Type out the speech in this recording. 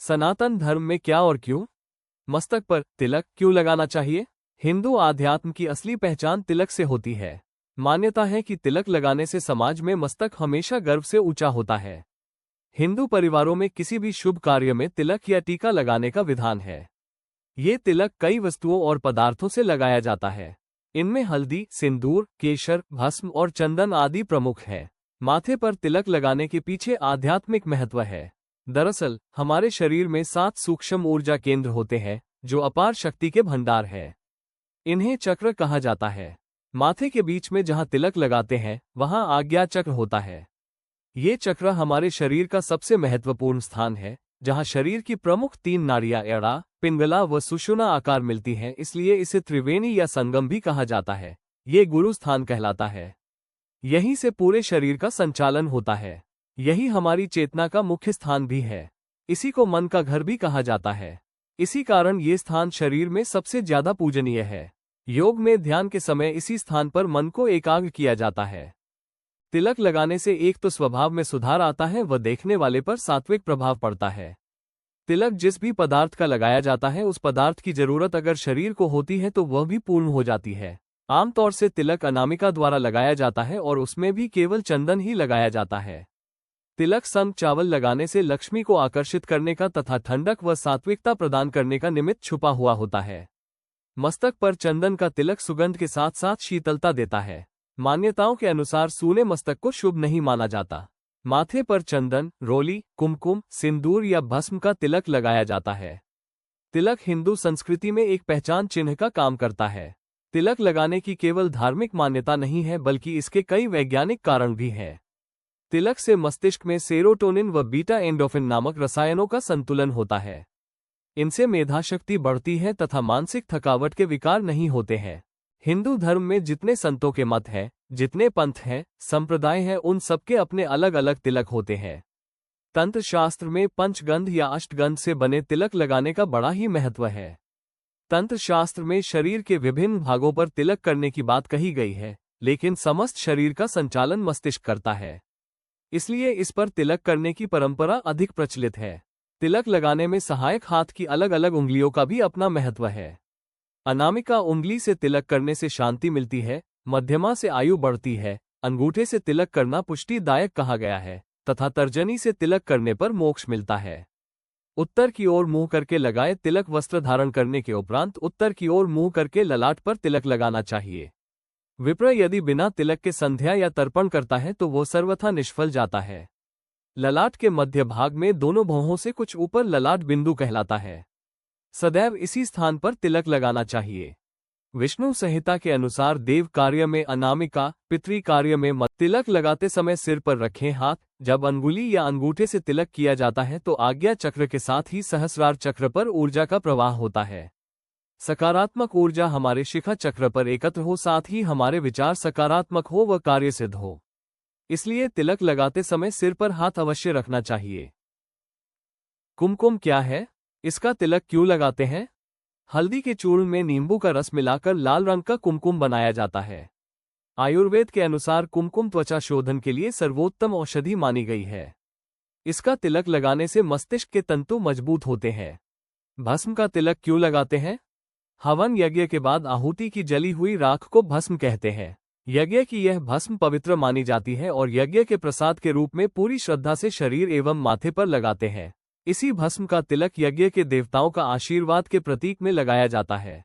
सनातन धर्म में क्या और क्यों? मस्तक पर तिलक क्यों लगाना चाहिए? हिंदू आध्यात्म की असली पहचान तिलक से होती है। मान्यता है कि तिलक लगाने से समाज में मस्तक हमेशा गर्व से ऊंचा होता है। हिंदू परिवारों में किसी भी शुभ कार्य में तिलक या टीका लगाने का विधान है। ये तिलक कई वस्तुओं और पदार्थों से लगाया जाता है। इनमें हल्दी, सिंदूर, केशर, भस्म और चंदन आदि प्रमुख है। माथे पर तिलक लगाने के पीछे आध्यात्मिक महत्व है। दरअसल हमारे शरीर में 7 सूक्ष्म ऊर्जा केंद्र होते हैं जो अपार शक्ति के भंडार है। इन्हें चक्र कहा जाता है। माथे के बीच में जहां तिलक लगाते हैं वहां आज्ञा चक्र होता है। ये चक्र हमारे शरीर का सबसे महत्वपूर्ण स्थान है, जहां शरीर की प्रमुख 3 नाड़ियां एड़ा, पिंगला व सुषुम्ना आकार मिलती हैं, इसलिए इसे त्रिवेणी या संगम भी कहा जाता है। ये गुरु स्थान कहलाता है। यहीं से पूरे शरीर का संचालन होता है। यही हमारी चेतना का मुख्य स्थान भी है। इसी को मन का घर भी कहा जाता है। इसी कारण ये स्थान शरीर में सबसे ज्यादा पूजनीय है। योग में ध्यान के समय इसी स्थान पर मन को एकाग्र किया जाता है। तिलक लगाने से एक तो स्वभाव में सुधार आता है व देखने वाले पर सात्विक प्रभाव पड़ता है। तिलक जिस भी पदार्थ का लगाया जाता है उस पदार्थ की जरूरत अगर शरीर को होती है तो वह भी पूर्ण हो जाती है। आमतौर से तिलक अनामिका द्वारा लगाया जाता है और उसमें भी केवल चंदन ही लगाया जाता है। तिलक संग चावल लगाने से लक्ष्मी को आकर्षित करने का तथा ठंडक व सात्विकता प्रदान करने का निमित्त छुपा हुआ होता है। मस्तक पर चंदन का तिलक सुगंध के साथ साथ शीतलता देता है। मान्यताओं के अनुसार सूने मस्तक को शुभ नहीं माना जाता। माथे पर चंदन, रोली, कुमकुम, सिंदूर या भस्म का तिलक लगाया जाता है। तिलक हिंदू संस्कृति में एक पहचान चिन्ह का काम करता है। तिलक लगाने की केवल धार्मिक मान्यता नहीं है बल्कि इसके कई वैज्ञानिक कारण भी हैं। तिलक से मस्तिष्क में सेरोटोनिन व बीटा एंडोफिन नामक रसायनों का संतुलन होता है। इनसे मेधाशक्ति बढ़ती है तथा मानसिक थकावट के विकार नहीं होते हैं। हिंदू धर्म में जितने संतों के मत हैं, जितने पंथ हैं, संप्रदाय हैं, उन सबके अपने अलग अलग तिलक होते हैं। तंत्र शास्त्र में पंचगंध या अष्टगंध से बने तिलक लगाने का बड़ा ही महत्व है। तंत्र शास्त्र में शरीर के विभिन्न भागों पर तिलक करने की बात कही गई है, लेकिन समस्त शरीर का संचालन मस्तिष्क करता है। इसलिए इस पर तिलक करने की परंपरा अधिक प्रचलित है। तिलक लगाने में सहायक हाथ की अलग अलग उंगलियों का भी अपना महत्व है। अनामिका उंगली से तिलक करने से शांति मिलती है, मध्यमा से आयु बढ़ती है, अंगूठे से तिलक करना पुष्टिदायक कहा गया है तथा तर्जनी से तिलक करने पर मोक्ष मिलता है। उत्तर की ओर मुंह करके लगाए तिलक वस्त्र धारण करने के उपरांत उत्तर की ओर मुंह करके ललाट पर तिलक लगाना चाहिए। विप्र यदि बिना तिलक के संध्या या तर्पण करता है तो वो सर्वथा निष्फल जाता है। ललाट के मध्य भाग में दोनों भौहों से कुछ ऊपर ललाट बिंदु कहलाता है। सदैव इसी स्थान पर तिलक लगाना चाहिए। विष्णु संहिता के अनुसार देव कार्य में अनामिका, पितृ कार्य में मत। तिलक लगाते समय सिर पर रखें हाथ। जब अंगुली या अंगूठे से तिलक किया जाता है तो आज्ञा चक्र के साथ ही सहस्रार चक्र पर ऊर्जा का प्रवाह होता है। सकारात्मक ऊर्जा हमारे शिखा चक्र पर एकत्र हो, साथ ही हमारे विचार सकारात्मक हो व कार्य सिद्ध हो। इसलिए तिलक लगाते समय सिर पर हाथ अवश्य रखना चाहिए। कुमकुम क्या है? इसका तिलक क्यों लगाते हैं? हल्दी के चूर्ण में नींबू का रस मिलाकर लाल रंग का कुमकुम बनाया जाता है। आयुर्वेद के अनुसार कुमकुम त्वचा शोधन के लिए सर्वोत्तम औषधि मानी गई है। इसका तिलक लगाने से मस्तिष्क के तंतु मजबूत होते हैं। भस्म का तिलक क्यों लगाते हैं? हवन यज्ञ के बाद आहुति की जली हुई राख को भस्म कहते हैं। यज्ञ की यह भस्म पवित्र मानी जाती है और यज्ञ के प्रसाद के रूप में पूरी श्रद्धा से शरीर एवं माथे पर लगाते हैं। इसी भस्म का तिलक यज्ञ के देवताओं का आशीर्वाद के प्रतीक में लगाया जाता है।